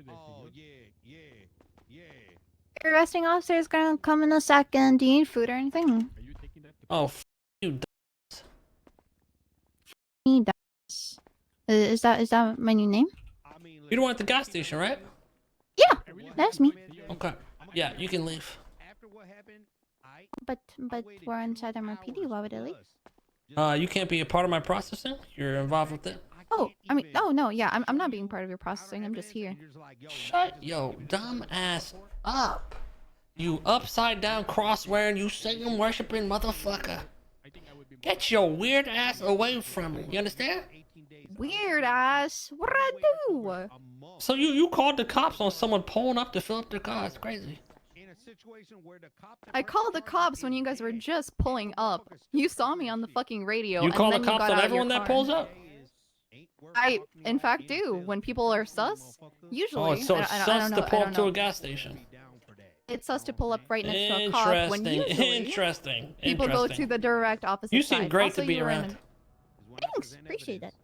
Oh yeah. Your arresting officer is gonna come in a second. Do you need food or anything? Oh, you. Need that. Is that my new name? You don't want at the gas station, right? Yeah, that's me. Okay. Yeah, you can leave. But we're inside MRPD. Why would I leave? You can't be a part of my processing. You're involved with it. Oh, I mean, oh no, yeah, I'm not being part of your processing. I'm just here. Shut yo dumb ass up. You upside down cross wearing, you Satan worshiping motherfucker. Get your weird ass away from me. You understand? Weird ass. What did I do? So you called the cops on someone pulling up to fill up their car. It's crazy. I called the cops when you guys were just pulling up. You saw me on the fucking radio. You call the and then cops you got on out everyone of your that car. pulls up? I, in fact, do. When people are sus, usually. Oh, it's so I sus don't to know, pull I up don't to know. a gas station. It's sus to pull up right next to a cop when usually Interesting. people go to the direct opposite You side. seem great Also, to be you were in around. Thanks, appreciate it.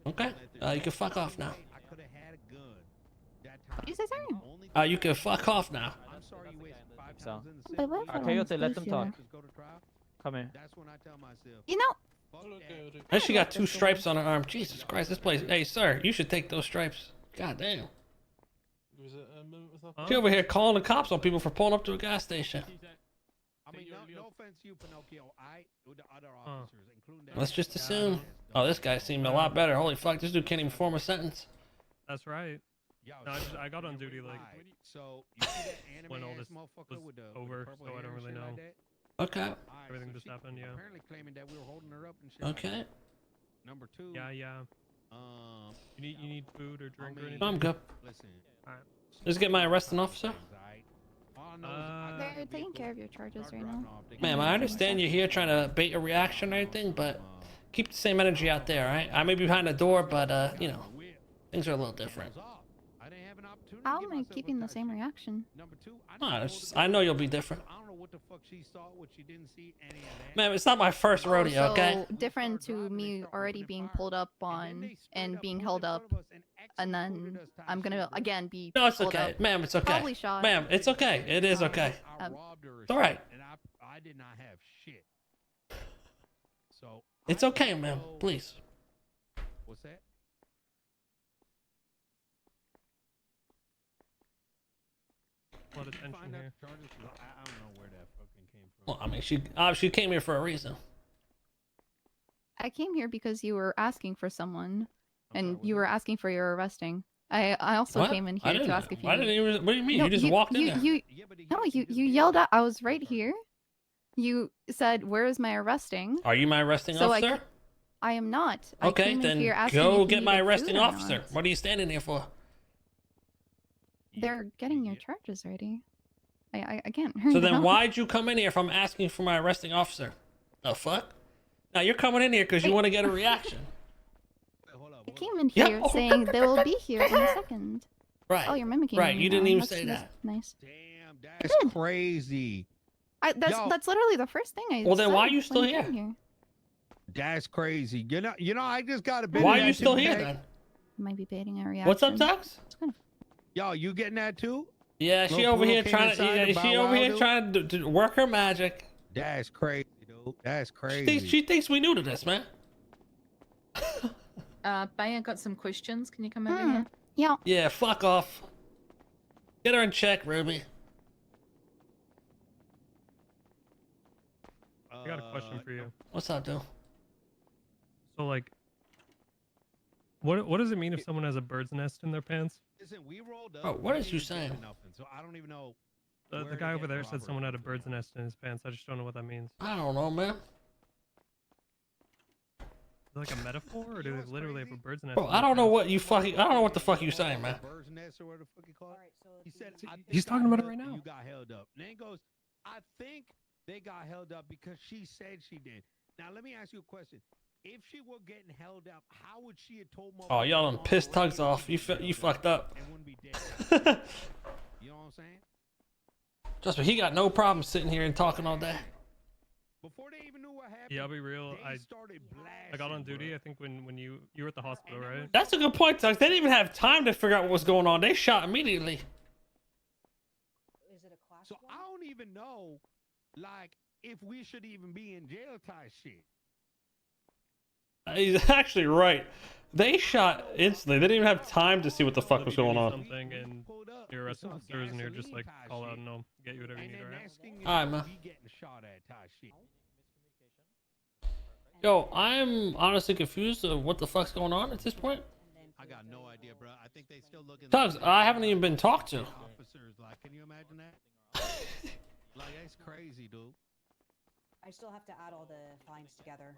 Okay. You can fuck off now. What did you say, sorry? You can fuck off now. So. But what if I Okay, want Yote, let them space talk. here? Come here. You know, And she got 2 stripes on her arm. Jesus Christ, this place. Hey, sir, you should take those stripes. God damn. She over here calling the cops on people for pulling up to a gas station. I mean, no offense to you, Pinocchio. With the other officers, including that. Let's just assume. Oh, this guy seemed a lot better. Holy fuck, this dude can't even form a sentence. That's right. No, I got on duty like So you see that anime when all ass this motherfucker was with the over, purple so I hair don't and really shit know. like that? Okay. Alright, everything so just she happened. Yeah. Apparently claiming that we were holding her up and shit. Okay. Like that. Number 2. Yeah. You need food or drink or anything? I'm good. Listen. Alright. Let's get my arresting officer. they're taking care of your charges right now. Ma'am, I understand you're here trying to bait a reaction or anything, but keep the same energy out there, alright? I may be behind the door, but, you know, things are a little different. How am I keeping the same reaction? I know you'll be different. I don't know what the fuck she saw, what she didn't see, any of that. Ma'am, it's not my first rodeo, So okay? different to me already being pulled up on and being held up, and then I'm gonna again be. No, it's pulled okay. up, Ma'am, it's okay. Probably shot. Ma'am, it's okay. It is okay. It's alright. And I did not have shit. So It's okay, ma'am. Please. What's that? A lot of tension here. I don't know where that fucking came from. Well, I mean, she obviously came here for a reason. I came here because you were asking for someone, and you were asking for your arresting. I also What? came in I here to didn't- ask if you. I didn't even. What do you mean? No, you just walked in there. You yelled out. I was right here. You said, "Where is my arresting?" Are you my arresting So officer? I am not. Okay, I came in then here asking go if get you my needed arresting food or officer. not. What are you standing here for? They're getting your charges ready. I can't. So then why'd you come in here if I'm asking for my arresting officer? The fuck? Now you're coming in here because you want to get a reaction. I came in Yeah, here oh, saying they will be here in a second. Right. Oh, you're mimicking Right, me you didn't now. even That's- say that's that. Nice. Damn, that's crazy. Yo. That's literally the first thing I Well, then said why are you when still I came here? That's crazy. You know, I just got a bit. Why of are you that still too, here Beck. then? Might be baiting a reaction. What's up, Tux? Yo, you getting that too? Yeah, she Little over here Pooh came trying to. inside Yeah, the she Bow over Wow here dude? trying to work her magic. That's crazy, dude. That's She crazy. thinks we knew to this, man. Bay, I got some questions. Can you come over here? Yeah. Yeah, fuck off. Get her in check, Ruby. I got a question for you. What's up, dude? So like, what does it mean if someone has a bird's nest in their pants? Listen, we rolled up. Bro, what is we you didn't get saying? nothing, so I don't even know. The where guy to over get there said Robert someone had a from. bird's nest in his pants. I just don't know what that means. I don't know, man. Is it like a metaphor, or do they literally have a bird's nest? Bro, in I their don't know pants? what you fucking. I don't know what the fuck you saying, man. Bird's nest or whatever the fuck you call it. He said, I think He's I talking about it heard right now. You got held up. And then he goes, I think they got held up because she said she did. Now let me ask you a question. If she were getting held up, how would she have told Oh, y'all done pissed Tugs off. You fucked up. and wouldn't be dead? You know what I'm saying? Just but he got no problem sitting here and talking all day. Before they even knew what happened. Yeah, I'll be real. they I started blasting. got on bruh. duty. I think when you were at the hospital, And that right? was- That's a good point, Tux. They didn't even have time to figure out what was going on. They shot immediately. Is it a class So one? I don't even know, like, if we should even be in jail type shit. He's actually right. They shot instantly. They didn't even have time to see what the fuck was going on. Something and pulled up you're with arresting some officers and you're just gasoline like, type call out shit. and they'll get you whatever you And need, then alright? next thing you Alright, know, man. we getting shot at type shit. Yo, I'm honestly confused of what the fuck's going on at this point. I got no idea, bro. I think they still looking. Tubbs, I haven't even been talked to. Officers, like, can you imagine that? Like, that's crazy, dude. I still have to add all the fines together.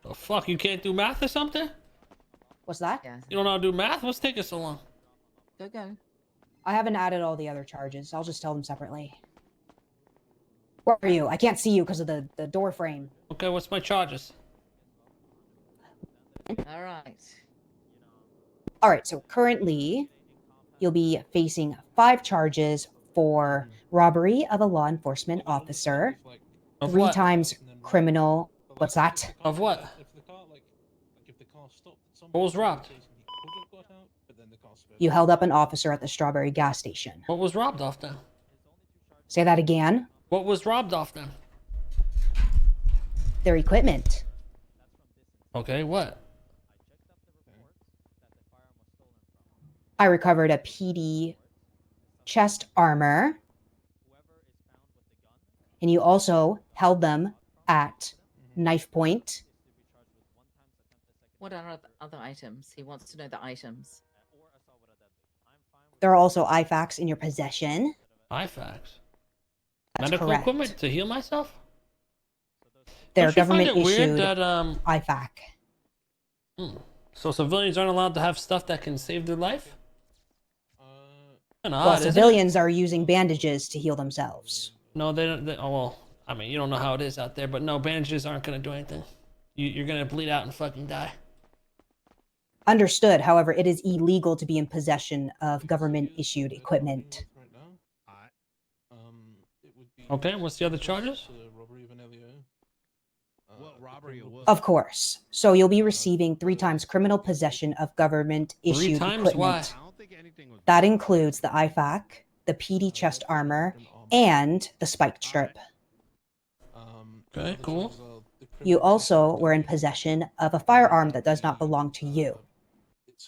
The fuck, you can't do math or something? What's that? Yeah. You don't know how to do math? What's taking so long? Go. I haven't added all the other charges. I'll just tell them separately. Where are you? I can't see you because of the door frame. Okay, what's my charges? All right. All right, so currently you'll be facing 5 charges for robbery of a law enforcement officer, Of 3 what? times criminal. What's that? Of what? What was robbed? You held up an officer at the Strawberry gas station. What was robbed off then? Say that again. What was robbed off then? Their equipment. Okay, what? I recovered a PD chest armor. And you also held them at knife point. What are other items? He wants to know the items. There are also IFACs in your possession. IFACs. That's Medical correct. equipment to heal myself? They're Don't you find government it weird issued that IFAC. so civilians aren't allowed to have stuff that can save their life? Kinda Well, odd, isn't it? civilians are using bandages to heal themselves. No, they don't. Oh well, I mean, you don't know how it is out there, but no, bandages aren't gonna do anything. You're gonna bleed out and fucking die. Understood. However, it is illegal to be in possession of government issued equipment. Okay, what's the other charges? What robbery it was? Of course. So you'll be receiving 3 times criminal possession of government 3 issued times? equipment. Why? I don't think anything was. That includes the IFAC, the PD chest armor, and the spiked strip. Okay, cool. You also were in possession of a firearm that does not belong to you.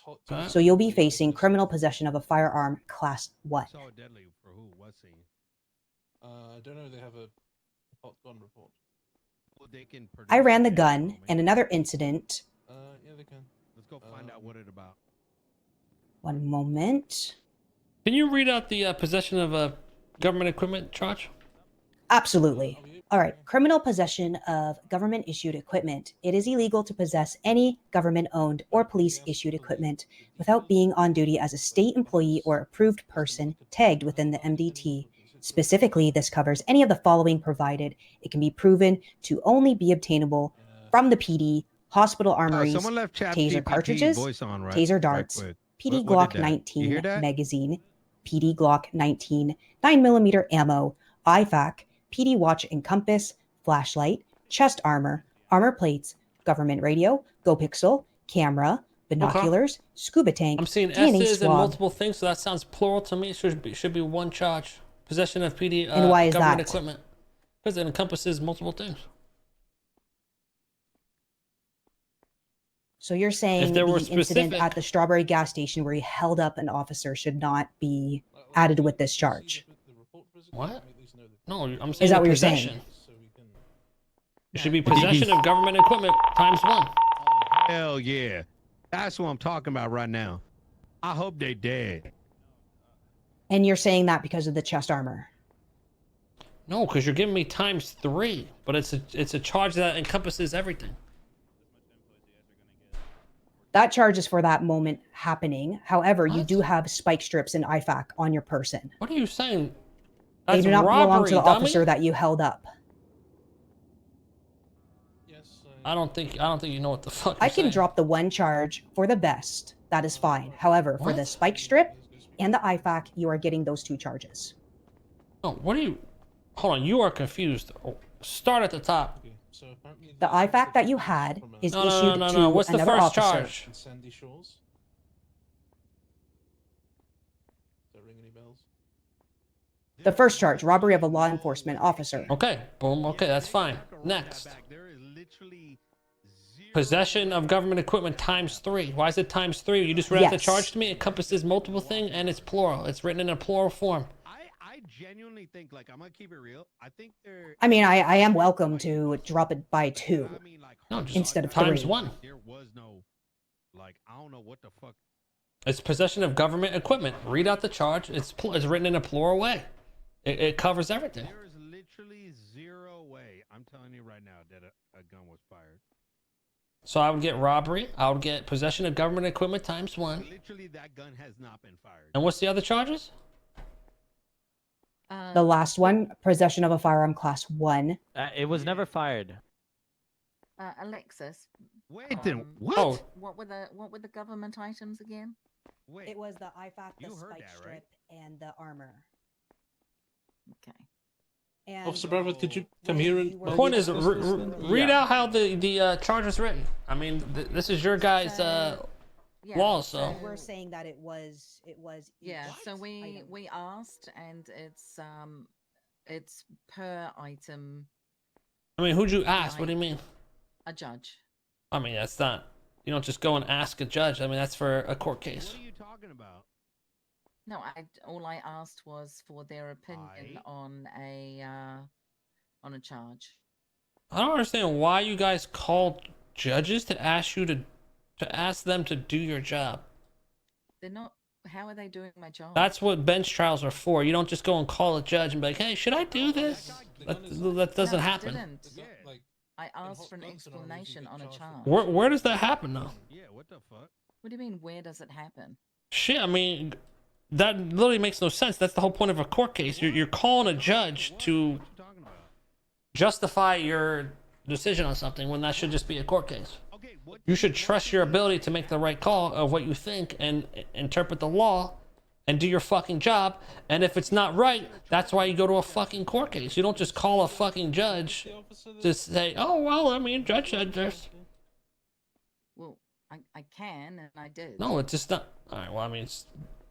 Okay. So you'll be facing criminal possession of a firearm class 1. So deadly for who? What scene? I don't know. They have a hot gun report. Well, they can I ran the produce it, gun man. and another incident. Yeah, they can. Let's go find out what it's about. One moment. Can you read out the possession of government equipment charge? Absolutely. All right. Criminal possession of government issued equipment. It is illegal to possess any government owned or police issued equipment without being on duty as a state employee or approved person tagged within the MDT. Specifically, this covers any of the following provided it can be proven to only be obtainable from the PD, hospital armories, Someone left chat taser GPT cartridges, voice on, right? taser Right darts, quick. PD What Glock did that? You hear 19 that? magazine, PD Glock 19 9mm ammo, IFAC, PD watch and compass, flashlight, chest armor, armor plates, government radio, Nopixel, camera, binoculars, scuba tank, I'm seeing DNA S's and swab. multiple things, so that sounds plural to me. It should be one charge. Possession of PD And why is government that? equipment. Because it encompasses multiple things. So you're saying there the were incident specific- at the Strawberry gas station where he held up an officer should not be added with this charge? What? No, I'm saying that the what you're saying? possession. It should be possession of government equipment times 1. Hell yeah. That's what I'm talking about right now. I hope they dead. And you're saying that because of the chest armor. No, because you're giving me times 3, but it's a charge that encompasses everything. That charge is for that moment happening. However, you What? do have spike strips and IFAC on your person. What are you saying? They That's do not belong robbery, to the dummy. officer that you held up. Yes. I don't think you know what the fuck. I you're can saying. drop the 1 charge for the best. That is fine. However, for the What? spike strip and the IFAC, you are getting those 2 charges. No, what are you? Hold on, you are confused. Oh, Start at the top. Okay, so apparently The this is IFAC that you document had from, is No, no, issued no, no, to no. What's the another first officer. charge? in Sandy Shores. Does that ring any bells? The first charge, robbery of a law enforcement officer. Okay, boom. Okay, that's fine. Next. Possession of government equipment ×3. Why is it ×3? You just read out the Yes. charge to me. It encompasses multiple things and it's plural. It's written in a plural form. I genuinely think, like, I'm gonna keep it real. I think they're. I mean, I am welcome to drop it by 2. I mean, like, No, just Instead of times 3. 1. There was no, like, I don't know what the fuck. It's possession of government equipment. Read out the charge. It's written in a plural way. It covers everything. There is literally zero way. I'm telling you right now that a gun was fired. So I would get robbery. I would get possession of government equipment ×1. Literally, that gun has not been fired. And what's the other charges? The last one, possession of a firearm class 1. It was never fired. Alexis. Wait, then um, what? Oh, What were the government items again? Wait. It was the IFAC, the You heard spike that, strip, right? and the armor. Okay. And Officer Bradford, could you come when here we and... were- point is, discuss this then? read Yeah. out how the charge is written. I mean, this is your guys' Yeah, law, so. we're saying that it was Yeah, each so we item. asked, and it's per item I mean, who'd you ask? What do you mean? a judge. I mean, that's not. You don't just go and ask a judge. I mean, that's for a court case. What are you talking about? No, all I asked was for their opinion on a charge. I don't understand why you guys called judges to ask you to ask them to do your job. They're not. How are they doing my job? That's what bench trials are for. You don't just go and call a judge and be like, "Hey, should I do this?" That doesn't No, I happen. didn't. Is that, like, I in asked hot for an guns and all, you explanation get on a charged for charge. Where does that happen though? Yeah, what the fuck? What do you mean? Where does it happen? Shit, I mean, that literally makes no sense. That's the whole point of a court case. You're calling a judge to What you talking about? justify your decision on something when that should just be a court case. Okay, what You should trust your ability to make the right call of what you think and interpret the law and do your fucking job. And if it's not right, that's why you go to a fucking court case. You don't just call a fucking judge the officer to say, "Oh, well, I mean, judge said this." Well, I can, and I did. No, it's just not. All right, well, I mean, it's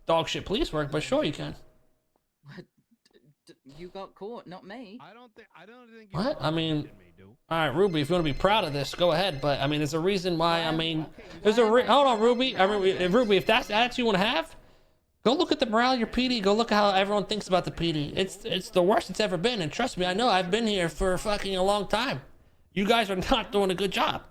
dog shit police work, but sure you can. But you got caught, not me. I don't think. What? I mean, me, dude. all right, Ruby, if you want to be proud of this, go ahead. But I mean, there's a reason why. I mean, there's a hold on, Ruby. I mean, Ruby, if that's the attitude you want to have, go look at the morale of your PD. Go look at how everyone thinks about the PD. It's the worst it's ever been, and trust me, I know. I've been here for fucking a long time. You guys are not doing a good job.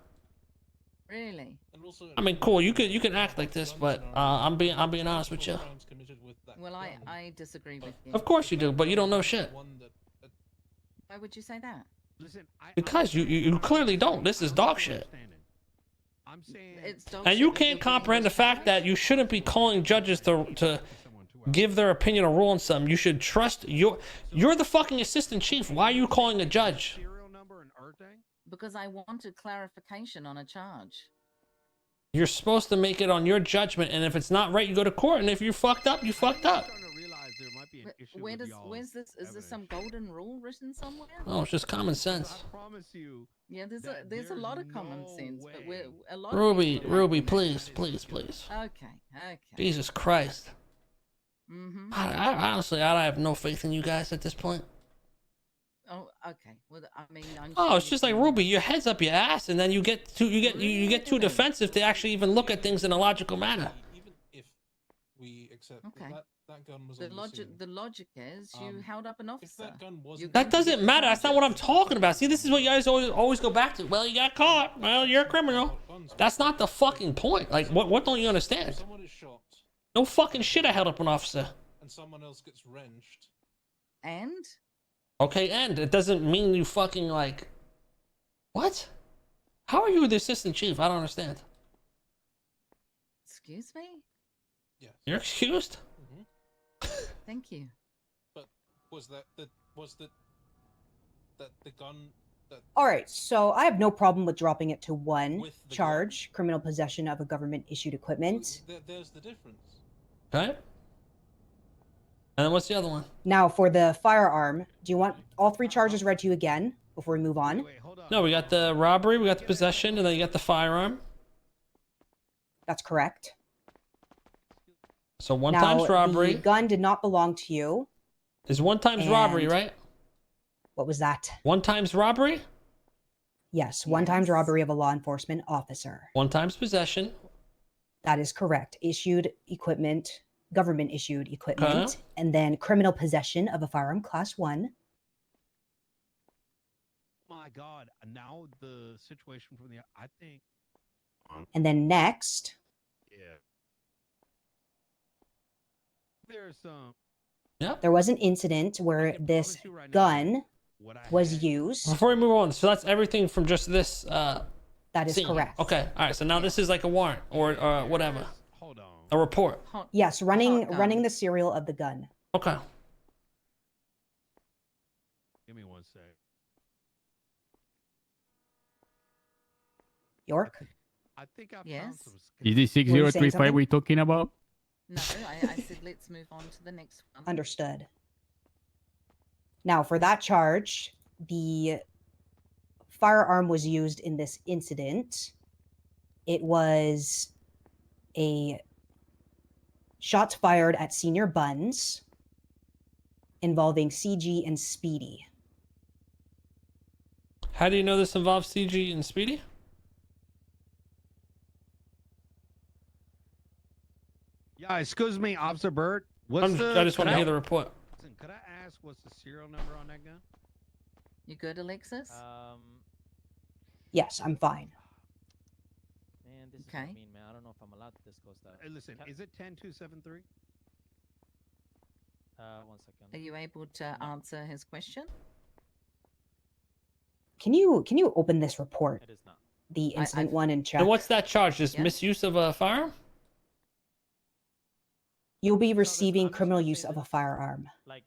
Really? And also, I mean, cool. You can act like this, but I'm being honest with you. crimes committed with that Well, gun, I disagree with you. Of course you do, but you don't know shit. one that Why would you say that? Listen, Because you clearly don't. This is dog shit. I'm saying It's dog And shit you that can't you're being comprehend the fact that you shouldn't be calling judges to give their opinion or rule on something. You should trust you're the fucking assistant chief. Why are you calling a judge? serial number and everything. because I wanted clarification on a charge. You're supposed to make it on your judgment, and if it's not right, you go to court. And if you fucked up, you fucked up. I'm starting to realize there might be an issue Where with does y'all's where's this? Is this some evidence. golden rule written somewhere? Oh, it's just common sense. I promise you. Yeah, there's that there's a there's lot of common no sense, but way. we're a lot. Of Ruby, people are Ruby, lacking please, please, please. that. Okay. Jesus Christ. Mhm. I honestly, I have no faith in you guys at this point. Oh, okay. Well, I mean, I'm Oh, sure it's you just like can- Ruby, your head's up your ass, and then you get too defensive to actually even look at things in a logical manner. even if we accept Okay. that gun was The on the logic, scene, the logic is you held up an if officer. that gun You're wasn't going That to doesn't get matter. That's not what I'm charges. talking about. See, this is what you guys always go back to. Well, you got caught. Well, you're a criminal. That's not the fucking point. Like, what don't you if understand? someone is shot No fucking shit. I held up an officer. and someone else gets wrenched, And Okay, and it doesn't mean you fucking like. What? How are you the assistant chief? I don't understand. excuse me. yes. You're excused. Thank you. But was that the gun that All right, so I have no problem with dropping it to 1 With the charge, criminal possession of a government issued equipment. there's the difference. Okay. And then what's the other one? Now, for the firearm, do you want all 3 charges read to you again? before we move on? Wait, hold on. No, we got the robbery, we got the possession, and then you got the firearm. That's correct. So one Now, times robbery the gun did not belong to you. is one times robbery, and- right? What was that? One times robbery, Yes, one times Yes. robbery of a law enforcement officer. one times possession. That is correct. Issued equipment, government issued equipment, and then criminal possession of a firearm class 1. My God. Now the situation from the. I think. And then next, Yeah. There's some. there was an incident where can this promise you right now, gun what I was had- used. Before we move on, so that's everything from just this That is scene. correct. Okay, all right. So now this is like a warrant or whatever, Hold on. a report. Hot, Yes, running hot running gun. the serial of the gun. Okay. Give me one sec. York? I think I found Yes? some. Is this Were you saying 6035 something? we're talking about? No, I said let's move on to the next one. Understood. Now, for that charge, the firearm was used in this incident. It was a shots fired at Senior Buns involving CG and Speedy. How do you know this involves CG and Speedy? Yeah, excuse me, Officer Bird. I just want to hear the report. Listen, could I ask what's the serial number on that gun? You good, Alexis? Yes, I'm fine. Man, this is Okay. what I mean, man. I don't know if I'm allowed to disclose that. Hey, listen, is it 10273? One second. Are you able to answer his question? Can you open this report, It is not. the incident I've- one, and check? And what's that charge? Just Yeah. misuse of a firearm? You'll be listen, receiving I'm just criminal gonna use say of a this. firearm. Like,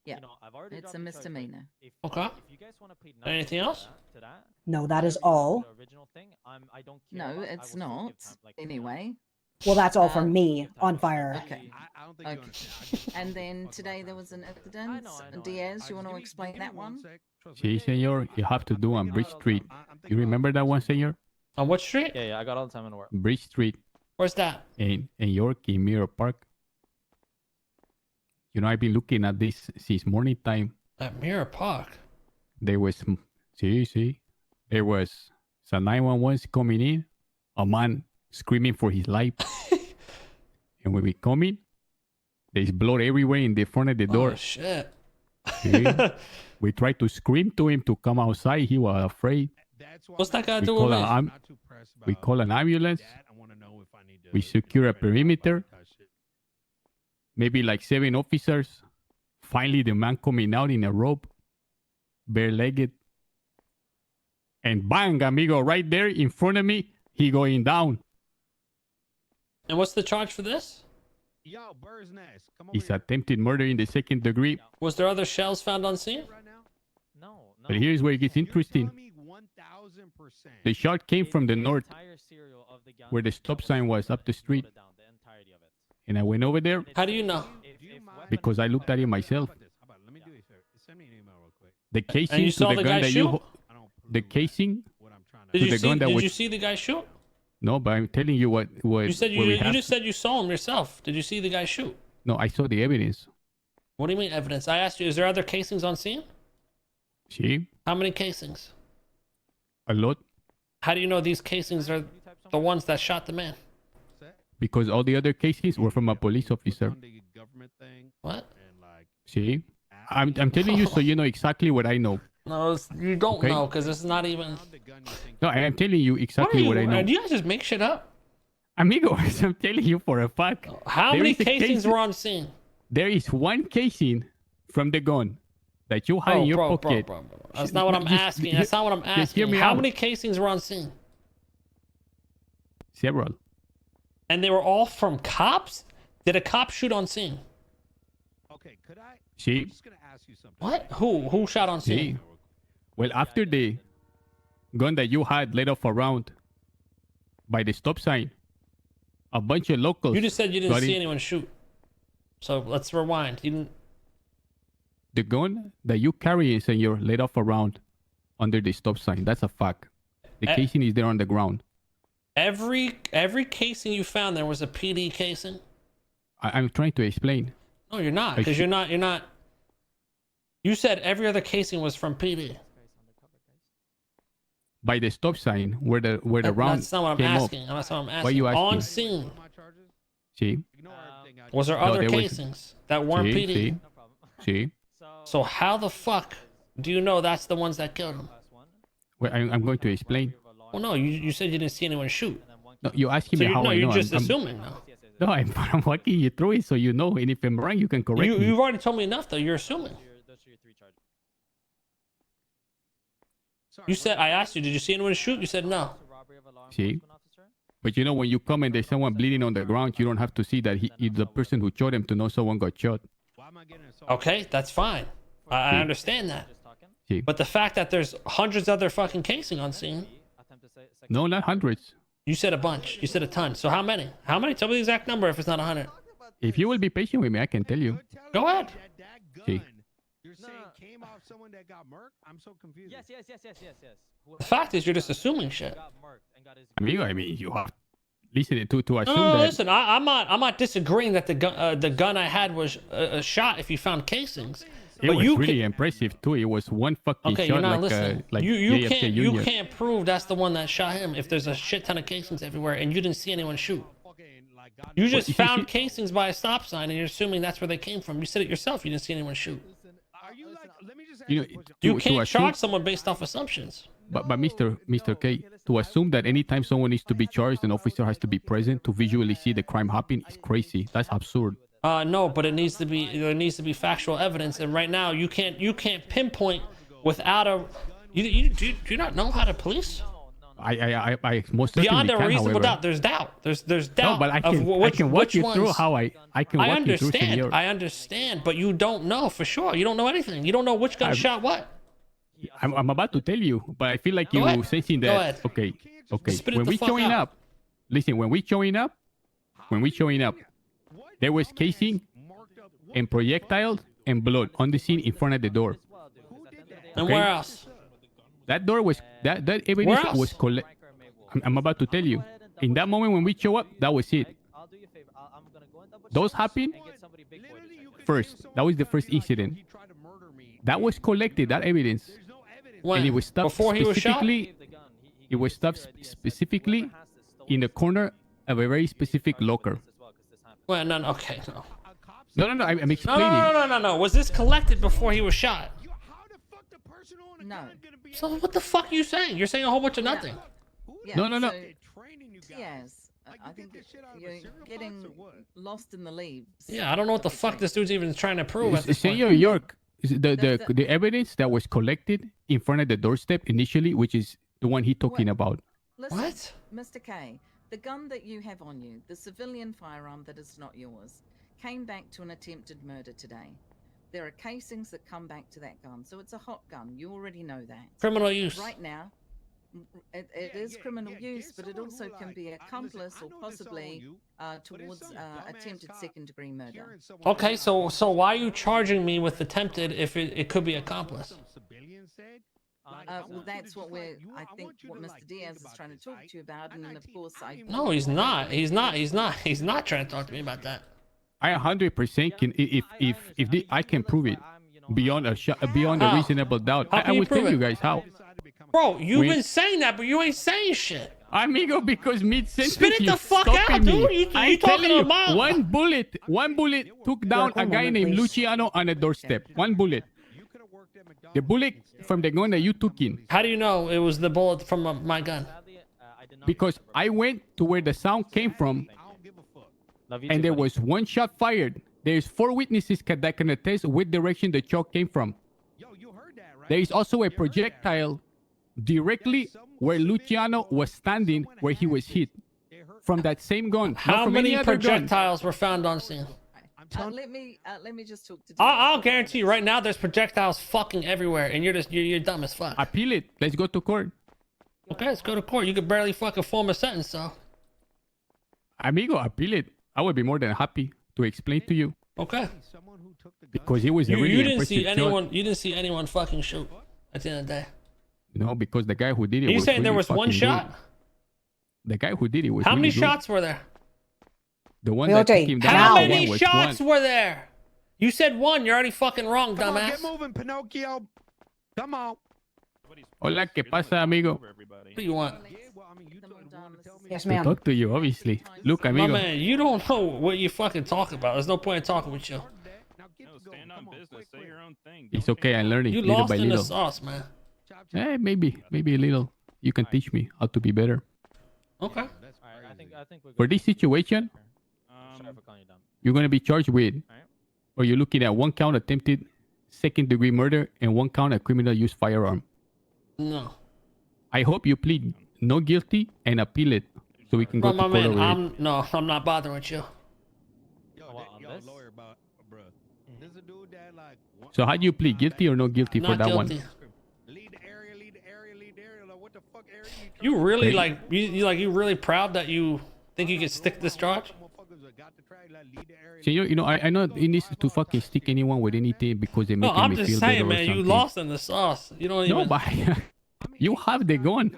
Yeah. you know, I've already It's dropped a the charge, but misdemeanor. If, Okay. If you guys want to plead not Anything guilty else? to that, No, that is whatever you do all. to the original thing, I don't care No, about, I it's will still not. give time, like, you know. Anyway. Well, that's all Uh, from me give time on to fire. myself. Okay. I don't think you Okay. understand. I give a fuck And about then fucking today my there was an passport. incident. I know, Diaz, you want to Give me- explain give me that one? sec. Trust Sí, me. senor, you have to do on thinking Bridge about it. Street. I'm thinking You about remember it. that one, senor? On what street? Yeah, I got all the time in the world. Bridge Street Where's that? in York, in Mirror Park. You know, I've been looking at this since morning time. At Mirror Park. There was, see, there was some 911 coming in, a man screaming for his life. And when we come in, there's blood everywhere in the front of the Oh door. shit. See? We tried to scream to him to come outside. He was afraid. That's why What's I'm that got not- to do call with a me? am- not too pressed We about call an ambulance. that. I wanna know if I need to, We you know, secure a figure out perimeter. about that shit. Maybe like 7 officers. Finally, the man coming out in a robe, bare-legged. And bang, amigo, right there in front of me, he going down. And what's the charge for this? Yo, Bird's Nest, come over It's here. attempted murder in the 2nd degree. Was there other shells found on scene? Right now? No, no. But here's where it gets You're interesting. telling me 1000%. The shot came from the north, entire serial of the gun where the that stop was sign was loaded up the street. down, the entirety of it. And I went over there. And How it's do you like, know? Because I looked at it myself. How about let me do you a favor. Send me an email real quick. The casing And you to saw the the gun guy that shoot? you... I don't The pollute casing? what I'm trying to Did To you the see? gun that Did was- you see the guy shoot? No, but I'm telling you what You said what we you have. just said you saw him yourself. Did you see the guy shoot? No, I saw the evidence. What do you mean evidence? I asked you. Is there other casings on scene? See? How many casings? A lot. How do you know these casings are the ones that shot the man? Because all the other casings were from a police officer. Government thing What? and like See? I'm telling you so you know exactly what I know. No, you don't Okay. know because it's not even. found the gun you think No, I am telling you What are exactly you? what I know. Do you guys just make shit up? Amigos, I'm telling you for a fact. How There many is a casings case- were on scene? There is one casing from the gun that you had in your pocket. Bro. That's not what I'm Just- asking. That's not what I'm just hear asking. me How out. many casings were on scene? Several. And they were all from cops? Did a cop shoot on scene? Okay, could I? See? I'm just gonna ask you something. What? Who shot on See? scene? Well, after the gun that you had let off around by the stop sign, a bunch of locals. You just said you didn't got see in- anyone shoot. So let's rewind. You didn't. The gun that you carry, senor, let off around. under the stop sign. That's a fact. The Eh. casing is there on the ground. Every casing you found there was a PD casing. I'm trying to explain. No, you're not, because you're not. You said every other casing was from PD. By the stop sign where the round That's not what I'm came asking. up. That's what I'm asking. Why you asking? On scene, See? was there No, other there was- casings that weren't See? PD? See? See? So how the fuck do you know that's the ones that killed him? Well, I'm going to explain. Well, no, you said you didn't see anyone shoot. No, you're asking So me how I you're know. just I'm- assuming now. No, I'm walking you through it so you know. And if I'm wrong, you can correct me. You've already told me enough, though. You're assuming. Those are your 3 charges. You said, I asked you, did you see anyone shoot? You said no. Robbery of a law See? enforcement officer. But you know, when you come and there's someone bleeding on the ground, you don't have to see that he's the person who shot him to know someone got shot. Okay, that's fine. I understand that. Just talking. See? But the fact that there's hundreds of other fucking casing on scene, Attempt to say No, not hundreds. you said a bunch. You said a ton. So how many? How many? Tell me the exact number if it's not 100. If you will be patient with me, I can tell you. Go ahead. See? You're saying came off someone that got murked? I'm so confused. Yes. The fact is, you're just assuming shit. Got murked and got his. I mean, you have listened to assume No, that. listen. I'm not disagreeing that the gun I had was a shot if you found casings. It But was you really can- impressive too. It was one fucking Okay, shot you're not like listening. like you JFK you Jr. can't prove that's the one that shot him if there's a shit ton of casings everywhere and you didn't see anyone shoot. You just you found see- casings by a stop sign and you're assuming that's where they came from. You said it yourself. You didn't see anyone shoot. Are you like? Let me just ask You you know, a question. You to can't assume, charge someone based off assumptions. but Mr. K, to assume that anytime someone needs to be charged, an officer has to be present to visually see the crime happen is crazy. That's absurd. No, but there needs to be factual evidence, and right now you can't pinpoint without a. Do you not know how to police? I most certainly Beyond a can, reasonable however. doubt, there's doubt. There's doubt. No, but I of can which, I can walk which you ones. through how I can I walk you through, understand. senor. I understand, but you don't know for sure. You don't know anything. You don't know which gun I'm- shot what. I'm about to tell you, but I feel like Go you ahead. sensing Go that. ahead. Okay. Spit it When the we fuck showing out. up, listen. When we showing up, there was casing and projectiles and blood on the scene in front of the door. And Okay. where else? That door was that Where evidence else? was collect. I'm about to tell you. In that moment when we show up, that was it. I'll do you a favor. I'm gonna go and double Those check happened and get somebody big boy to check it. first. That was the first incident. That was collected. That evidence. When? And it was stuffed Before he was shot? specifically. The gun. It was stuffed specifically in the corner of a very specific locker. Well, no, okay, no. No. I'm No, explaining. no. Was this collected before he was shot? No. So what the fuck are you saying? You're saying a whole bunch of nothing. Yeah, No. so- Yes, I think you're getting lost in the leaves. Yeah, I don't know what the fuck this dude's even trying to prove at this point. Senor York, the The- evidence that was collected in front of the doorstep initially, which is the one he talking Wait. about. Listen, What? Mr. K, the gun that you have on you, the civilian firearm that is not yours, came back to an attempted murder today. There are casings that come back to that gun, so it's a hot gun. You already know that. Criminal use. Right now, it is criminal use, but it also can be accomplice or possibly towards attempted second-degree murder. Okay, so why are you charging me with attempted if it could be accomplice? Well, that's what I think what Mr. Diaz is trying to talk to you about, and then of course No, he's not. He's not trying to talk to me about that. I 100% can I can prove it beyond beyond a How? reasonable doubt. How I can you will tell prove you it? guys how. Bro, you've Wait. been saying that, but you ain't saying shit. Amigo, because mid-sentence Spit it you the fuck stopping out, me. dude. You I'm talking telling you, about- one bullet took down a guy named Luciano on a doorstep. One bullet. The bullet from the gun that you took in. How do you know it was the bullet from my gun? Because I went to where the sound came from, Love you and too, there buddy. was one shot fired. There's 4 witnesses that can attest which direction the shot came from. There is also a projectile directly where Luciano was standing, where he was hit, from that same gun. not How from many any other gun. projectiles were found on scene? let me just talk to. I'll guarantee you right now there's projectiles fucking everywhere, and you're dumb as fuck. Appeal it. Let's go to court. Okay, let's go to court. You could barely fucking form a sentence, so. Amigo, appeal it. I would be more than happy to explain to you. Okay. Because it was a You really didn't impressive see shot. anyone. You didn't see anyone fucking shoot. At the end of the day. No, because the guy who did it You was saying there really was one fucking shot? good. The guy who did it was How many really good. shots were there? The one that Coyote, took him Now How down many was shots one. were there? You said one. You're already fucking wrong, Come on, dumbass. get moving, Pinocchio. Come on. Hola, ¿qué pasa, amigo? What do you want? Yeah, well, I mean, you Come on, wanted Dom, to this tell is me. Yes, To ma'am. talk to you, obviously. Look, My amigo. man, you don't know what you fucking talk about. There's no point in talking with you. Now get No, to go. stand on Come on, business. quick, Say quick. your own thing. It's Don't okay, change I'm it. learning You little lost by in the little. sauce, man. Chop, chop. Maybe a little. You can teach me how to be better. Okay. That's Alright, I crazy. think we're For good. this situation, Sorry for calling you dumb. you're gonna be charged with, Alright. or you're looking at 1 count attempted second-degree murder and 1 count of criminal use firearm. No. I hope you plead no guilty and appeal it, so we can go No, to my court man, over it. I'm not bothering with you. Yo, Oh, on yo, this? lawyer, bro. This a dude that like. So how do you plead, guilty or no guilty for Not that guilty. one? Lead the area. Like, what the fuck area? You really Okay. like you really proud that you think you can stick this charge? Senor, you know, I know it needs to fucking stick anyone with anything because they No, making I'm me just feel saying, better or man. You something. lost in the sauce. You don't No, even. but you have the gun.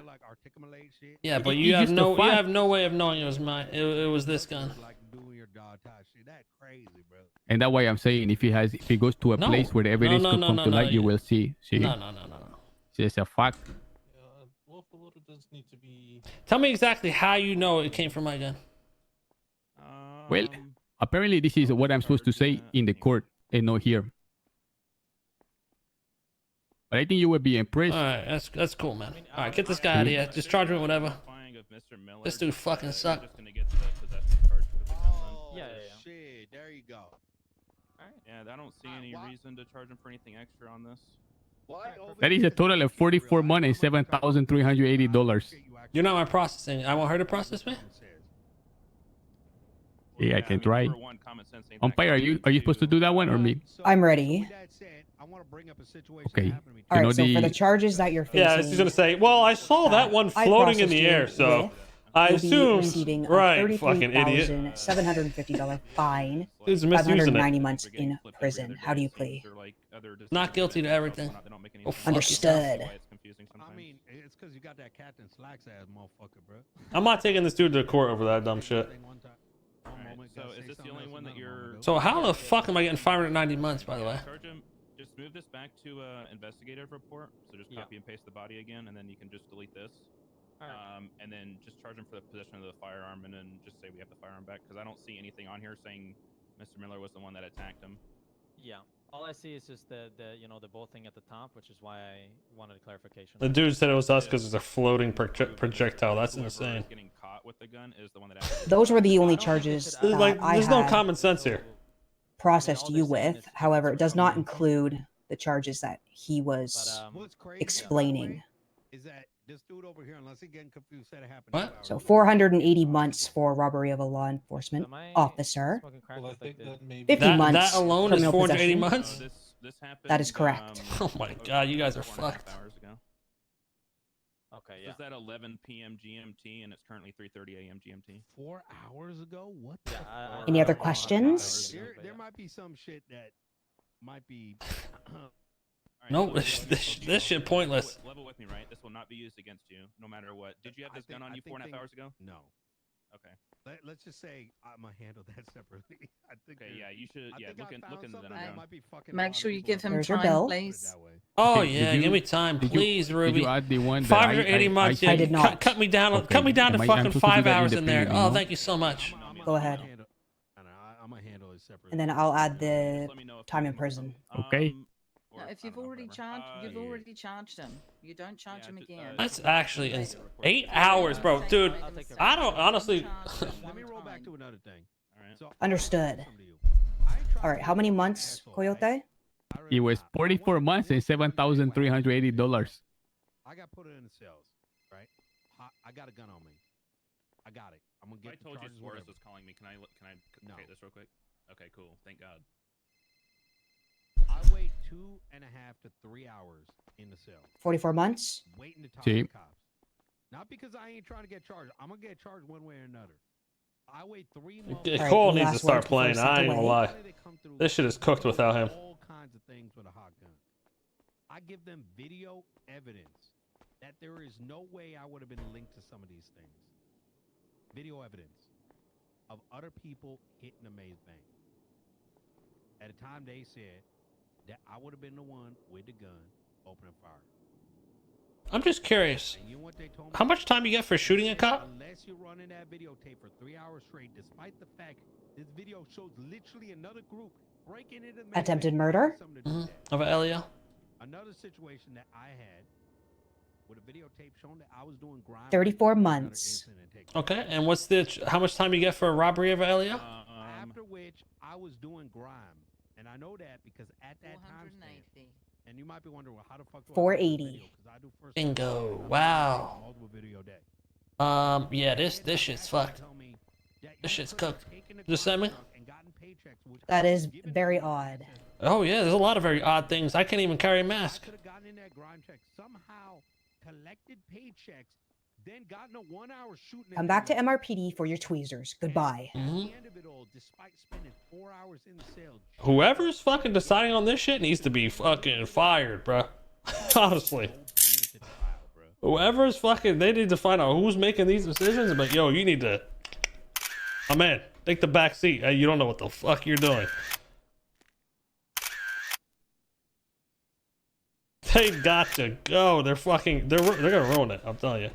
Yeah, but It- you it's have just a no fact. way of knowing it was mine. It was this gun. And that's why I'm saying if he goes to a No. place where the evidence No, could no, come no, to no, light, you you- will see. See, No. it's a fact. Yeah, lawful order does need to be. Tell me exactly how you know it came from my gun. Well, apparently this is what I'm supposed to say in the court and not here. But I think you will be impressed. All right, that's cool, man. All right, get this guy out of here. Just charge him with whatever. This dude fucking suck. Yeah. Shit, there you go. Yeah, I don't see any reason to charge him for anything extra on this. That is a total of 44 months and $7,380. You're not my processing. I want her to process me. Yeah, I can try. Umpire, are you supposed to do that one or me? I'm ready. Okay. All You know right, so for the charges that you're facing, Yeah, she's gonna say, "Well, I saw that one I floating in the processed you air, so with, I you'll be assumed." receiving a Right, fucking idiot. $33,750 fine, Dude's misusing 590 it. months in prison. How do you plea? Not guilty to everything. Go fuck Understood. I mean, it's because you got that Captain Slacks ass motherfucker, bro. I'm not taking this dude to court over that dumb shit. So is this the only one that you're? So how the fuck am I getting 590 months, by the way? Charge him. Just move this back to investigative report. So just copy and paste the body again, and then you can just delete this. And then just charge him for the possession of the firearm, and then just say we have the firearm back, because I don't see anything on here saying Mr. Miller was the one that attacked him. Yeah. All I see is just the bolt thing at the top, which is why I wanted clarification. The dude said it was us because it's a floating projectile. That's insane. Getting caught with the gun is the one that. Those were the only charges that Like, I there's no had common sense here. processed you with. However, it does not include the charges that he was What's crazy explaining. is that this dude over here, unless he getting confused, said it happened. What? So 480 months for robbery of a law enforcement officer. Well, I think that maybe 50 months That alone is criminal 480 possession. months. This happened. That is correct. Oh my god, you guys are fucked. Hours ago. Okay, This is at 11 p.m. GMT, and it's currently 3:30 a.m. GMT. 4 hours ago? What the fuck? Any other questions? There might be some shit that might be. No, this shit pointless. Level with me, right? This will not be used against you, no matter what. Did you have this gun on you 4.5 hours ago? No. Okay. Let's just say I'm gonna handle that separately. I think. Okay. Yeah, you should. Yeah, look into the that underground. might be fucking. Make sure you give him There's your time, bill. please. Oh Okay, yeah, did give you- me time, Did you- please, Did Ruby. you add the one that 580 months. I Yeah, did not. Cut me down. Okay. Cut me down to Am I- I'm fucking supposed to do 5 that hours in there. independently, Oh, no? thank you so much. Go ahead. I'm gonna handle it separately. And then I'll add Just the let me know if time in there's prison. Okay. No, or if I you've don't know, already whatever. charged, you've yeah. already charged him. You don't charge him again. That's actually 8 hours, bro, dude. I don't honestly. Let me roll back to another thing. All right. So, Understood. listen to you. All right, how many months, Coyote? It was 44 months and $7,380. I got put it in the cells, right? I got a gun on me. I got it. I'm gonna If I get the told you charges, Suarez whatever. was calling me, can I No. okay this real quick? Okay, cool. Thank God. I wait 2.5 to 3 hours in the cell, 44 months? waiting to talk See? to the cops. Not because I ain't trying to get charged. I'm gonna get charged one way or another. I wait 3 months. Yeah, Alright, Cole the needs to last start words before playing. we I step ain't gonna away. lie. Why do they come through? This shit is cooked without him. All kinds of things with a hot gun. I give them video evidence that there is no way I would have been linked to some of these things. Video evidence of other people hitting the maze bank. At the time, they said that I would have been the one with the gun opening fire. I'm just curious. And you know what they told me? How much time you get for shooting a cop? Unless you're running that videotape for 3 hours straight, despite the fact this video shows literally another group breaking into the maze Attempted bank, murder? something to do with that. Of Elio? Another situation that I had with a videotape showing that I was doing grime. 34 months. Okay, and what's the how much time you get for a robbery of Elio? After which I was doing grime, and I know that because at that time, and you might be wondering, well, how the fuck do 480. Bingo! Wow. Yeah, this shit's fucked. This shit's cooked. Just send me. That is very odd. Oh yeah, there's a lot of very odd things. I can't even carry a mask. Somehow collected paychecks, then gotten a 1 hour shooting. Come back to MRPD for your tweezers. Goodbye. Whoever's fucking deciding on this shit needs to be fucking fired, bro. Honestly. Whoever's fucking, they need to find out who's making these decisions. But yo, you need to, my man, take the back seat. You don't know what the fuck you're doing. They got to go. They're gonna ruin it. I'm telling you.